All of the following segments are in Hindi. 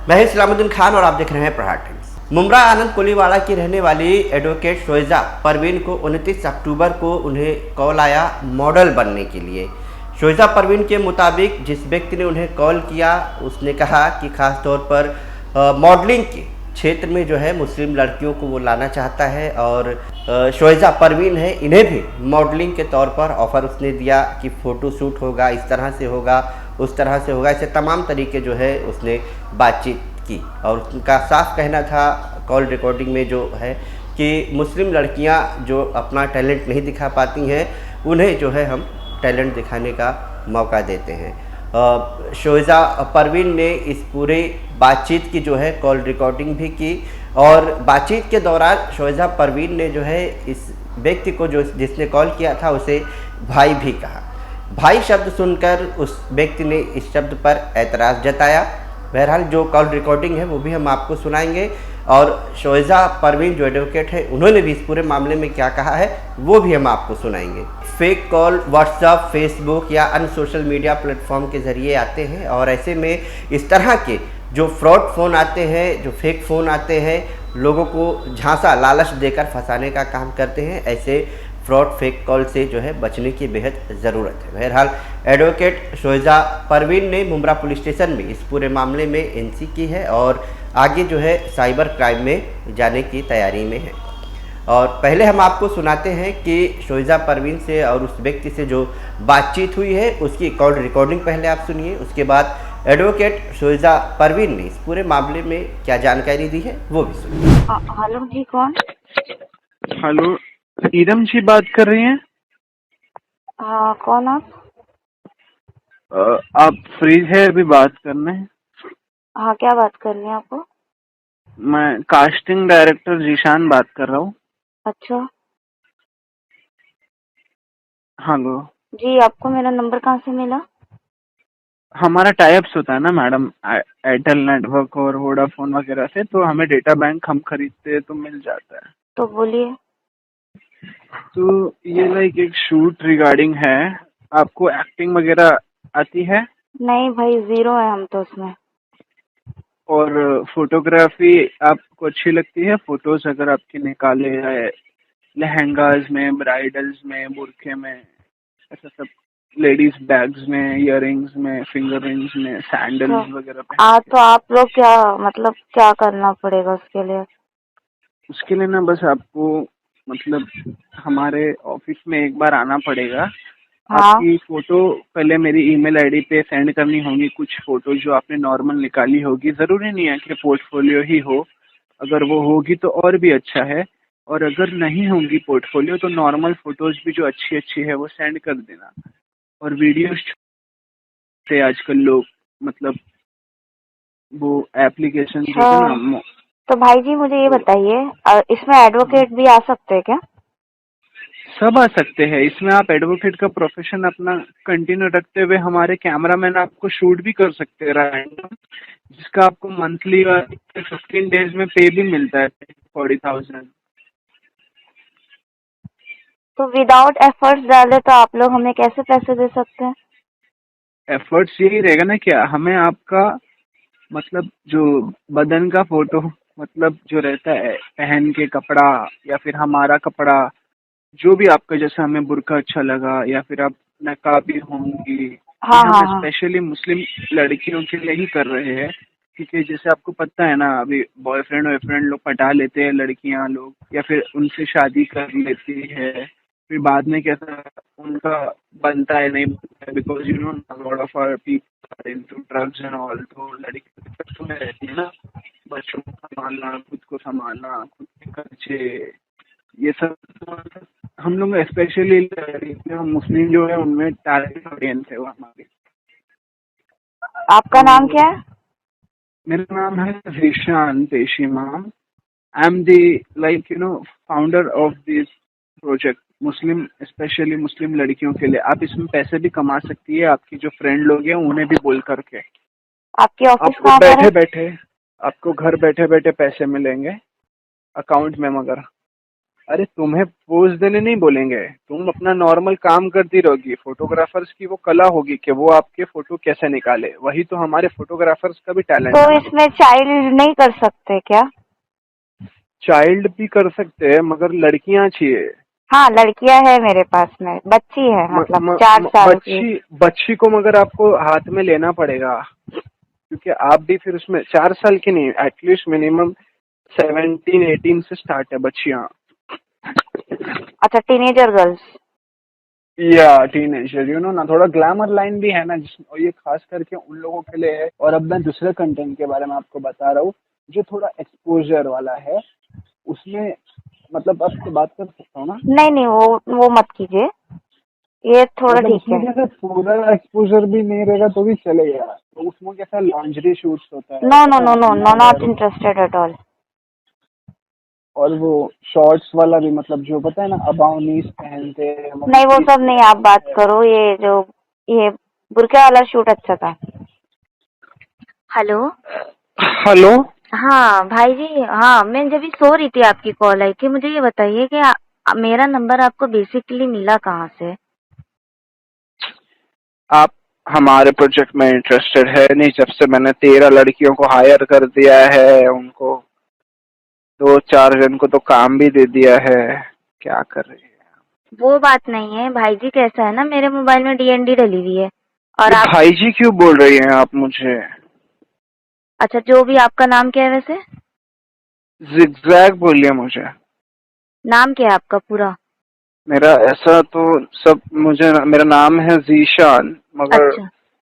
मैं इस्लामुद्दीन खान और आप देख रहे हैं प्रहार टाइम्स। मुमरा आनंद कोलीवाड़ा की रहने वाली एडवोकेट शोएजा परवीन को 29 अक्टूबर को उन्हें कॉल आया मॉडल बनने के लिए। शोएजा परवीन के मुताबिक जिस व्यक्ति ने उन्हें कॉल किया उसने कहा कि खास तौर पर मॉडलिंग के क्षेत्र में जो है मुस्लिम लड़कियों को वो लाना चाहता है और शोएजा परवीन है, इन्हें भी मॉडलिंग के तौर पर ऑफ़र उसने दिया कि फ़ोटो शूट होगा, इस तरह से होगा, उस तरह से होगा। ऐसे तमाम तरीके जो है उसने बातचीत की और उनका साफ कहना था कॉल रिकॉर्डिंग में जो है कि मुस्लिम लड़कियां जो अपना टैलेंट नहीं दिखा पाती हैं उन्हें जो है हम टैलेंट दिखाने का मौका देते हैं। शोएजा परवीन ने इस पूरे बातचीत की जो है कॉल रिकॉर्डिंग भी की और बातचीत के दौरान शोएजा परवीन ने जो है इस व्यक्ति को जो जिसने कॉल किया था उसे भाई भी कहा। भाई शब्द सुनकर उस व्यक्ति ने इस शब्द पर ऐतराज़ जताया। बहरहाल जो कॉल रिकॉर्डिंग है वो भी हम आपको सुनाएंगे और शोएजा परवीन जो एडवोकेट है उन्होंने भी इस पूरे मामले में क्या कहा है वो भी हम आपको सुनाएंगे। फेक कॉल व्हाट्सएप, फेसबुक या अन्य सोशल मीडिया प्लेटफॉर्म के ज़रिए आते हैं और ऐसे में इस तरह के जो फ्रॉड फ़ोन आते हैं, जो फेक फ़ोन आते हैं, लोगों को झांसा लालच देकर फंसाने का काम करते हैं। ऐसे फ्रॉड फेक कॉल से जो है बचने की बेहद ज़रूरत है। बहरहाल एडवोकेट शोएजा परवीन ने मुमरा पुलिस स्टेशन में इस पूरे मामले में एनसी की है और आगे जो है साइबर क्राइम में जाने की तैयारी में है। और पहले हम आपको सुनाते हैं कि शोएजा परवीन से और उस व्यक्ति से जो बातचीत हुई है उसकी कॉल रिकॉर्डिंग पहले आप सुनिए, उसके बाद एडवोकेट शोएजा परवीन ने इस पूरे मामले में क्या जानकारी दी है वो भी सुनिए। हेलो जी, कौन? हेलो, ईरम जी बात कर रही हैं? हाँ, कौन आप? आप फ्री है अभी बात करने? हाँ, क्या बात करनी है आपको? मैं कास्टिंग डायरेक्टर जीशान बात कर रहा हूँ। अच्छा हेलो, जी, आपको मेरा नंबर कहाँ से मिला? हमारा टाइप्स होता है ना मैडम, एयरटेल नेटवर्क और वोडाफोन वगैरह से, तो हमें डेटा बैंक हम खरीदते हैं तो मिल जाता है। तो बोलिए। तो ये लाइक एक शूट रिगार्डिंग है। आपको एक्टिंग वगैरह आती है? नहीं भाई, जीरो है हम तो उसमें। और फोटोग्राफी आपको अच्छी लगती है? फोटोज अगर आपकी निकाले है लहंगाज में, ब्राइडल्स में, बुरखे में, ऐसा सब, लेडीज बैग्स में, इयररिंग्स में, फिंगर रिंग्स में, अच्छा, सैंडल्स वगैरह पहन के। तो आप लोग क्या मतलब क्या करना पड़ेगा उसके लिए? उसके लिए ना बस आपको मतलब हमारे ऑफिस में एक बार आना पड़ेगा। हाँ, आपकी फोटो पहले मेरी ईमेल आईडी पे सेंड करनी होगी। कुछ फोटो जो आपने नॉर्मल निकाली होगी, जरूरी नहीं है कि पोर्टफोलियो ही हो, अगर वो होगी तो और भी अच्छा है। और अगर नहीं होगी पोर्टफोलियो तो नॉर्मल फोटोज भी जो अच्छी अच्छी है वो सेंड कर देना। और वीडियोस से आजकल लोग मतलब वो एप्लीकेशन जो अच्छा। होते हैं ना, तो भाई जी मुझे ये तो बताइए, इसमें एडवोकेट भी आ सकते हैं क्या? सब आ सकते हैं इसमें। आप एडवोकेट का प्रोफेशन अपना कंटिन्यू रखते हुए हमारे कैमरामैन आपको शूट भी कर सकते हैं रैंडम, जिसका आपको मंथली 15 डेज में पे भी मिलता है 40,000। तो विदाउट एफर्ट्स डाले तो आप लोग हमें कैसे पैसे दे सकते हैं? एफर्ट्स यही रहेगा ना कि हमें आपका मतलब जो बदन का फोटो, मतलब जो रहता है पहन के कपड़ा या फिर हमारा कपड़ा, जो भी आपका, जैसे हमें बुर्का अच्छा लगा या फिर आप नकाबी होंगी, ये हाँ हाँ हम हाँ। स्पेशली मुस्लिम लड़कियों के लिए ही कर रहे हैं। क्योंकि जैसे आपको पता है ना, अभी बॉयफ्रेंड वॉयफ्रेंड लोग पटा लेते हैं लड़कियां लोग, या फिर उनसे शादी कर लेती है, फिर बाद में कैसा उनका बनता है नहीं बनता है, because you know lot of our people are into drugs and all. तो लड़की में रहती है ना, बच्चों को संभालना, खुद को संभालना, खुद के खर्चे, ये सब। तो हम लोग स्पेशली मुस्लिम जो है उनमें टारगेट ऑडियंस है वो हमारी। आपका नाम तो क्या है? मेरा नाम है Zeeshan Peshimam. I am the like you know founder of this project Muslim, specially मुस्लिम लड़कियों के लिए। आप इसमें पैसे भी कमा सकती है, आपकी जो फ्रेंड लोग हैं उन्हें भी बोल करके। आपकी ऑफिस आपको कहाँ पर है? बैठे बैठे, आपको घर बैठे बैठे पैसे मिलेंगे अकाउंट में, मगर अरे तुम्हें पोज देने नहीं बोलेंगे, तुम अपना नॉर्मल काम करती रहोगी। फोटोग्राफर्स की वो कला होगी कि वो आपके फोटो कैसे निकाले, वही तो हमारे फोटोग्राफर्स का भी टैलेंट तो है ना। इसमें चाइल्ड नहीं कर सकते क्या? चाइल्ड भी कर सकते हैं मगर लड़कियां चाहिए। हाँ, लड़कियां है मेरे पास में, बच्ची है, म, मतलब म, 4 साल की। बच्ची को मगर आपको हाथ में लेना पड़ेगा, क्योंकि आप भी फिर उसमें 4 साल की नहीं, एटलीस्ट मिनिमम 17-18 से स्टार्ट है बच्चियां। अच्छा, टीनेजर गर्ल्स। या टीनेजर ना, थोड़ा ग्लैमर लाइन भी है ना जिसमें, और ये खास करके उन लोगों के लिए है। और अब मैं दूसरे कंटेंट के बारे में आपको बता रहा हूँ जो थोड़ा एक्सपोजर वाला है, उसमें मतलब आपसे बात कर सकता हूँ ना। नहीं नहीं, वो मत कीजिए, ये थोड़ा मतलब ठीक उसमें है। कैसा पूरा एक्सपोजर भी नहीं रहेगा तो भी चलेगा, तो उसमें कैसा लॉन्जरी शूट्स होता है, नो नो पता है नो ना, no no, not inner. Interested at all. और वो शॉर्ट्स वाला भी, मतलब जो पता है ना अबाउट नीज पहनते हैं, नहीं, वो पीस सब पे नहीं, आप बात रहते हैं। करो ये बुरका वाला शूट अच्छा था। हेलो। हेलो। हाँ भाई जी, हाँ मैं जब भी सो रही थी आपकी कॉल आई थी। मुझे ये बताइए कि मेरा नंबर आपको बेसिकली मिला कहाँ से? आप हमारे प्रोजेक्ट में इंटरेस्टेड है नहीं? जब से मैंने 13 लड़कियों को हायर कर दिया है, उनको 2-4 जन को तो काम भी दे दिया है। क्या कर रही है? वो बात नहीं है भाई जी, कैसा है ना, मेरे मोबाइल में डीएनडी डली हुई है और ये आप। भाई जी क्यों बोल रही हैं आप मुझे? अच्छा, जो भी, आपका नाम क्या है वैसे? जिगजैग बोलिए मुझे। नाम क्या है आपका पूरा? मेरा ऐसा तो सब मुझे, मेरा नाम है जीशान, मगर अच्छा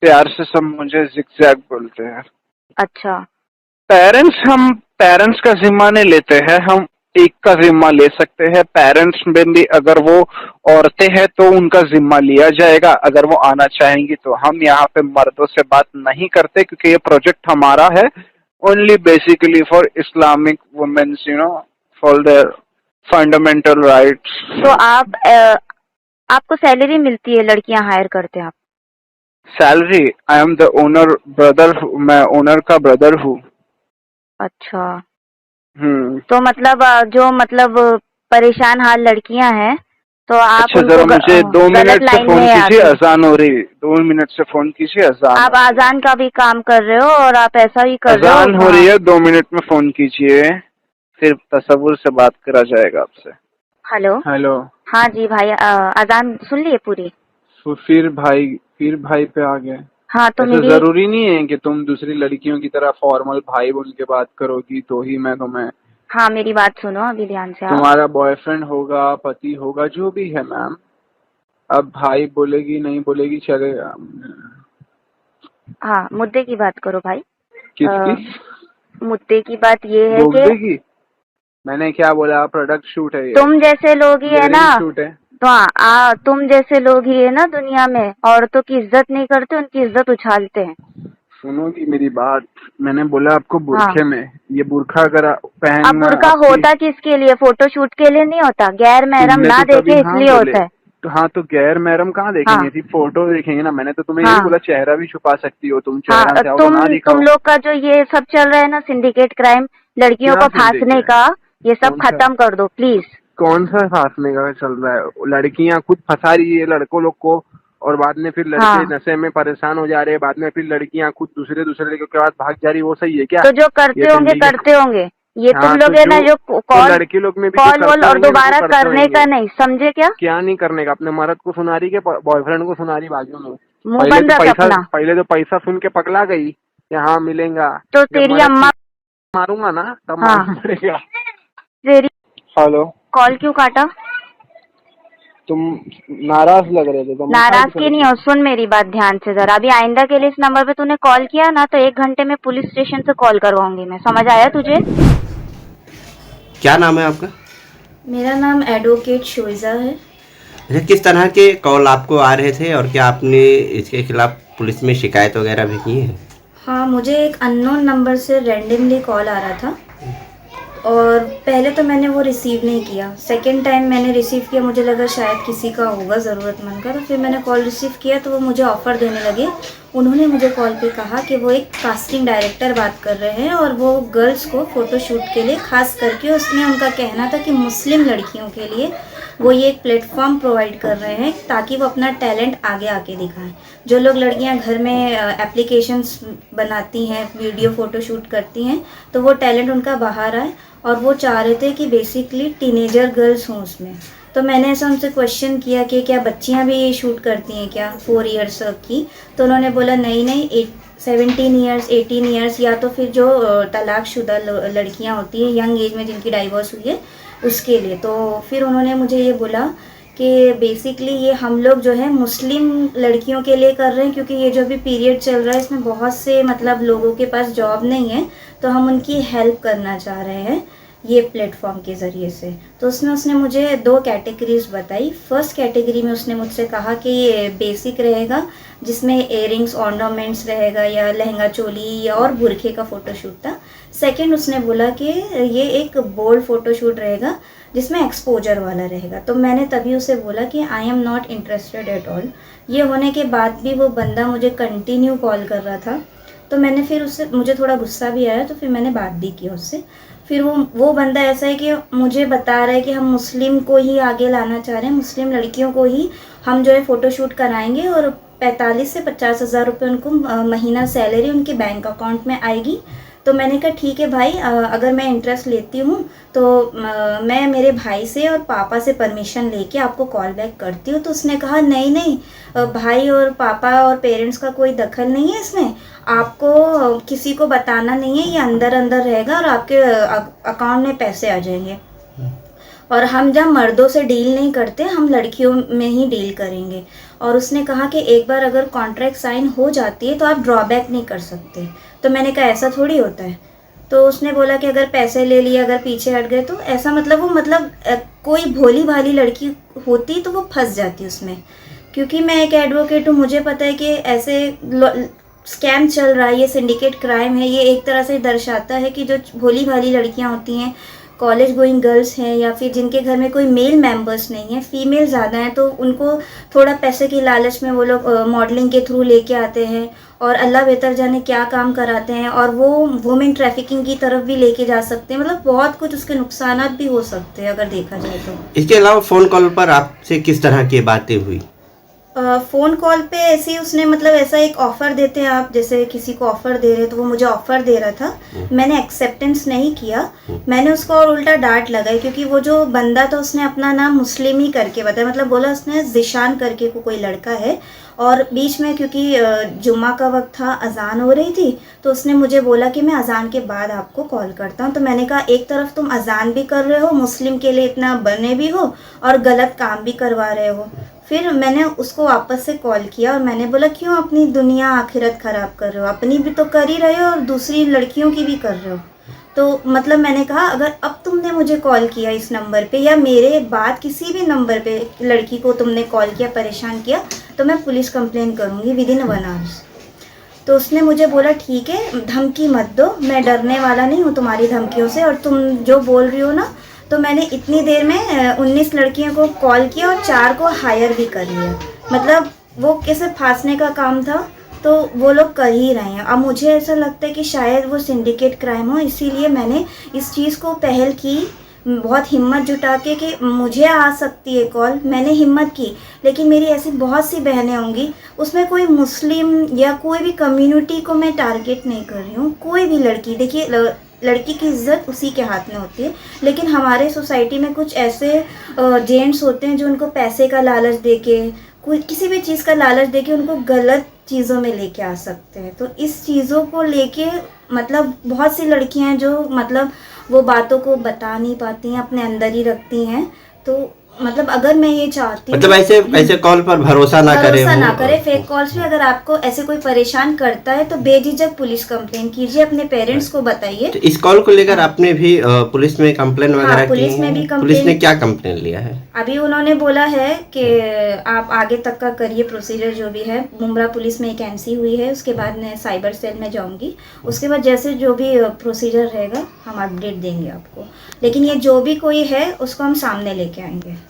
प्यार से सब मुझे जिगजैग बोलते हैं। अच्छा। हम पेरेंट्स का जिम्मा नहीं लेते हैं, हम एक का जिम्मा ले सकते हैं। पेरेंट्स में भी अगर वो औरतें हैं तो उनका जिम्मा लिया जाएगा, अगर वो आना चाहेंगी तो। हम यहाँ पे मर्दों से बात नहीं करते क्योंकि ये प्रोजेक्ट हमारा है only basically for Islamic womens, for their fundamental rights. तो आपको सैलरी मिलती है, लड़कियां हायर करते हैं आप? Salary, I am the owner brother, मैं ओनर का ब्रदर हूँ। अच्छा, हम्म। तो मतलब जो मतलब परेशान हाल लड़कियां हैं, तो आप अच्छा, उनको जरा मुझे 2 गलत मिनट से लाइन फोन में कीजिए, आके। अजान हो रही। 2 मिनट से फोन कीजिए, अजान आप हो रही है। आजान का भी काम कर रहे हो और आप ऐसा ही कर रहे हो, अजान हो हाँ। रही है, 2 मिनट में फोन कीजिए, सिर्फ तसव्वुर से बात करा जाएगा आपसे। हेलो। हेलो। हाँ जी भाई, अजान सुन लिए पूरी? तो फिर भाई पे आ गए। हाँ तो ऐसा मेरी, जरूरी नहीं है कि तुम दूसरी लड़कियों की तरह फॉर्मल भाई बोल के बात करोगी तो ही मैं तुम्हें। हाँ मेरी बात सुनो अभी ध्यान से आप। तुम्हारा बॉयफ्रेंड होगा, पति होगा, जो भी है मैम, अब भाई बोलेगी नहीं बोलेगी चलेगा। हाँ, मुद्दे की बात करो भाई। किसकी? मुद्दे की बात ये है कि बोगदे की? मैंने क्या बोला? प्रोडक्ट शूट है ये, तुम जैसे लोग ही है ना, वेडिंग शूट है। तो हाँ, तुम जैसे लोग ही है ना दुनिया में, औरतों की इज्जत नहीं करते, उनकी इज्जत उछालते हैं। सुनोगी मेरी बात? मैंने बोला आपको हाँ, बुरखे में, ये बुरखा अगर अब पहनना बुर्का आपकी। होता किसके लिए? फोटो शूट के लिए नहीं होता, गैर महरम तुमने ना तो तभी देखे हाँ इसलिए बोले। होता है। तो हाँ, तो गैर महरम कहाँ देखेंगे? हाँ थी फोटो देखेंगे ना। मैंने तो तुम्हें यही हाँ बोला चेहरा भी छुपा सकती हो तुम, चेहरा हाँ। चाहो तो ना तुम दिखाओ। लोग का जो ये सब चल रहा है ना, सिंडिकेट क्राइम, लड़कियों क्या को फांसने सिंडिकेट? का, ये सब कौन सा? खत्म कर दो प्लीज। कौन सा फांसने का चल रहा है? लड़कियां खुद फंसा रही है लड़कों लोग को, और बाद में फिर लड़के हाँ, नशे में परेशान हो जा रहे हैं, बाद में फिर लड़कियां खुद दूसरे लड़कों के बाद भाग जा रही है। वो सही है क्या? तो जो ये करते होंगे, ये तुम हाँ, लोग है ना, जो तो कॉल लड़के लोग में भी जो कॉल वॉल करते और होंगे ना वो दोबारा करते करने होंगे। का नहीं, समझे क्या? क्या नहीं करने का? अपने मर्द को सुना रही के बॉयफ्रेंड को सुना रही बाजू में? मुंह बंद रख अपना। पहले तो पैसा सुन के पकड़ा गई कि हाँ मिलेगा। तो जब तेरी मर्द अम्मा। की मारूंगा ना तब हाँ, मालूम पड़ेगा। तेरी हेलो। कॉल क्यों काटा? तुम नाराज लग रहे थे तो मैं काट कर नाराजगी नहीं दिया। हो, सुन मेरी बात ध्यान से जरा। अभी आइंदा के लिए इस नंबर पे तूने कॉल किया ना, तो 1 घंटे में पुलिस स्टेशन से कॉल करवाऊंगी मैं, समझ आया तुझे? क्या नाम है आपका? मेरा नाम एडवोकेट शोइजा है। अच्छा, किस तरह के कॉल आपको आ रहे थे और क्या आपने इसके खिलाफ पुलिस में शिकायत वगैरह भी की है? हाँ, मुझे एक अननोन नंबर से रैंडमली कॉल आ रहा था और पहले तो मैंने वो रिसीव नहीं किया, सेकंड टाइम मैंने रिसीव किया, मुझे लगा शायद किसी का होगा ज़रूरतमंद का, तो फिर मैंने कॉल रिसीव किया तो वो मुझे ऑफ़र देने लगे। उन्होंने मुझे कॉल पे कहा कि वो एक कास्टिंग डायरेक्टर बात कर रहे हैं और वो गर्ल्स को फ़ोटोशूट के लिए ख़ास करके, उसमें उनका कहना था कि मुस्लिम लड़कियों के लिए वो ये एक प्लेटफॉर्म प्रोवाइड कर रहे हैं ताकि वो अपना टैलेंट आगे आके दिखाएं। जो लोग लड़कियां घर में एप्लीकेशंस बनाती हैं, वीडियो फ़ोटोशूट करती हैं, तो वो टैलेंट उनका बाहर आए और वो चाह रहे थे कि बेसिकली टीनेजर गर्ल्स हों उसमें। तो मैंने ऐसा उनसे क्वेश्चन किया कि क्या बच्चियां भी शूट करती हैं क्या 4 इयर्स की? तो उन्होंने बोला नहीं 17 ईयर्स 18 ईयर्स या तो फिर जो तलाकशुदा लड़कियां होती हैं यंग एज में जिनकी डाइवोर्स हुई है उसके लिए। तो फिर उन्होंने मुझे ये बोला कि बेसिकली ये हम लोग जो है मुस्लिम लड़कियों के लिए कर रहे हैं, क्योंकि ये जो भी पीरियड चल रहा है इसमें बहुत से मतलब लोगों के पास जॉब नहीं है, तो हम उनकी हेल्प करना चाह रहे हैं ये प्लेटफॉर्म के ज़रिए से। तो उसमें उसने मुझे 2 कैटेगरीज बताई। फर्स्ट कैटेगरी में उसने मुझसे कहा कि ये बेसिक रहेगा जिसमें इयरिंग्स ऑर्नामेंट्स रहेगा या लहंगा चोली या और बुरखे का फ़ोटोशूट था। सेकंड उसने बोला कि ये एक बोल्ड फ़ोटोशूट रहेगा जिसमें एक्सपोजर वाला रहेगा। तो मैंने तभी उसे बोला कि I am not interested at all. ये होने के बाद भी वो बंदा मुझे कंटिन्यू कॉल कर रहा था, तो मैंने फिर उससे, मुझे थोड़ा गुस्सा भी आया, तो फिर मैंने बात भी की उससे। फिर वो बंदा ऐसा है कि मुझे बता रहा है कि हम मुस्लिम को ही आगे लाना चाह रहे हैं, मुस्लिम लड़कियों को ही हम जो है फ़ोटोशूट कराएंगे और 45 से 50 हज़ार रुपये उनको महीना सैलरी उनके बैंक अकाउंट में आएगी। तो मैंने कहा ठीक है भाई, अगर मैं इंटरेस्ट लेती हूँ तो मैं मेरे भाई से और पापा से परमिशन लेके आपको कॉल बैक करती हूँ। तो उसने कहा नहीं भाई और पापा और पेरेंट्स का कोई दखल नहीं है इसमें, आपको किसी को बताना नहीं है, ये अंदर अंदर रहेगा और आपके अकाउंट में पैसे आ जाएंगे। और हम जब मर्दों से डील नहीं करते, हम लड़कियों में ही डील करेंगे। और उसने कहा कि एक बार अगर कॉन्ट्रैक्ट साइन हो जाती है तो आप ड्रॉबैक नहीं कर सकते। तो मैंने कहा ऐसा थोड़ी होता है। तो उसने बोला कि अगर पैसे ले लिए, अगर पीछे हट गए तो ऐसा मतलब वो मतलब कोई भोली भाली लड़की होती तो वो फंस जाती उसमें। क्योंकि मैं एक एडवोकेट हूँ, मुझे पता है कि ऐसे स्कैम चल रहा है, ये सिंडिकेट क्राइम है। ये एक तरह से दर्शाता है कि जो भोली भाली लड़कियाँ होती हैं, कॉलेज गोइंग गर्ल्स हैं या फिर जिनके घर में कोई मेल मेंबर्स नहीं है, फीमेल ज़्यादा हैं, तो उनको थोड़ा पैसे की लालच में वो लोग मॉडलिंग के थ्रू लेके आते हैं और अल्लाह बेहतर जाने क्या काम कराते हैं, और वो वुमेन ट्रैफिकिंग की तरफ भी लेके जा सकते हैं। मतलब बहुत कुछ उसके नुकसानात भी हो सकते हैं अगर देखा जाए तो। इसके अलावा फ़ोन कॉल पर आपसे किस तरह की बातें हुई? फ़ोन कॉल पे ऐसे ही उसने मतलब ऐसा एक ऑफ़र देते हैं आप, जैसे किसी को ऑफ़र दे रहे, तो वो मुझे ऑफ़र दे रहा था, मैंने एक्सेप्टेंस नहीं किया। मैंने उसको और उल्टा डांट लगाई, क्योंकि वो जो बंदा था उसने अपना नाम मुस्लिम ही करके बताया, मतलब बोला उसने ज़िशान करके कोई लड़का है। और बीच में क्योंकि जुम्मा का वक्त था, अज़ान हो रही थी, तो उसने मुझे बोला कि मैं अज़ान के बाद आपको कॉल करता हूँ। तो मैंने कहा एक तरफ तुम अज़ान भी कर रहे हो, मुस्लिम के लिए इतना बने भी हो और गलत काम भी करवा रहे हो। फिर मैंने उसको वापस से कॉल किया और मैंने बोला क्यों अपनी दुनिया आखिरत ख़राब कर रहे हो, अपनी भी तो कर ही रहे हो और दूसरी लड़कियों की भी कर रहे हो। तो मतलब मैंने कहा अगर अब तुमने मुझे कॉल किया इस नंबर पे या मेरे बाद किसी भी नंबर पे लड़की को तुमने कॉल किया, परेशान किया, तो मैं पुलिस कंप्लेन करूँगी विदिन 1 आवर्स। तो उसने मुझे बोला ठीक है, धमकी मत दो, मैं डरने वाला नहीं हूँ तुम्हारी धमकियों से, और तुम जो बोल रही हो ना। तो मैंने इतनी देर में 19 लड़कियों को कॉल किया और 4 को हायर भी कर लिया। मतलब वो कैसे फांसने का काम था, तो वो लोग कर ही रहे हैं। अब मुझे ऐसा लगता है कि शायद वो सिंडिकेट क्राइम हो, इसीलिए मैंने इस चीज़ को पहल की, बहुत हिम्मत जुटा के कि मुझे आ सकती है कॉल, मैंने हिम्मत की। लेकिन मेरी ऐसी बहुत सी बहनें होंगी, उसमें कोई मुस्लिम या कोई भी कम्युनिटी को मैं टारगेट नहीं कर रही हूँ, कोई भी लड़की। देखिए लड़की की इज्जत उसी के हाथ में होती है, लेकिन हमारे सोसाइटी में कुछ ऐसे जेंट्स होते हैं जो उनको पैसे का लालच देके, कोई किसी भी चीज़ का लालच देके उनको गलत चीज़ों में लेके आ सकते हैं। तो इस चीज़ों को लेके मतलब बहुत सी लड़कियां हैं जो मतलब वो बातों को बता नहीं पाती हैं, अपने अंदर ही रखती हैं। तो मतलब अगर मैं ये चाहती हूँ, मतलब ऐसे ऐसे कॉल पर भरोसा ना करे भरोसा वो। ना करे फेक कॉल्स पे। अगर आपको ऐसे कोई परेशान करता है तो बेझिझक पुलिस कंप्लेन कीजिए, अपने पेरेंट्स को बताइए। तो इस कॉल को लेकर आपने भी पुलिस में कंप्लेन वगैरह की पुलिस में है? भी पुलिस ने कंप्लेन- क्या कंप्लेन लिया है? अभी उन्होंने बोला है कि आप आगे तक का करिए प्रोसीजर जो भी है। मुंब्रा पुलिस में एक एनसी हुई है, उसके बाद मैं साइबर सेल में जाऊंगी, उसके बाद जैसे जो भी प्रोसीजर रहेगा हम अपडेट देंगे आपको। लेकिन ये जो भी कोई है उसको हम सामने लेके आएंगे।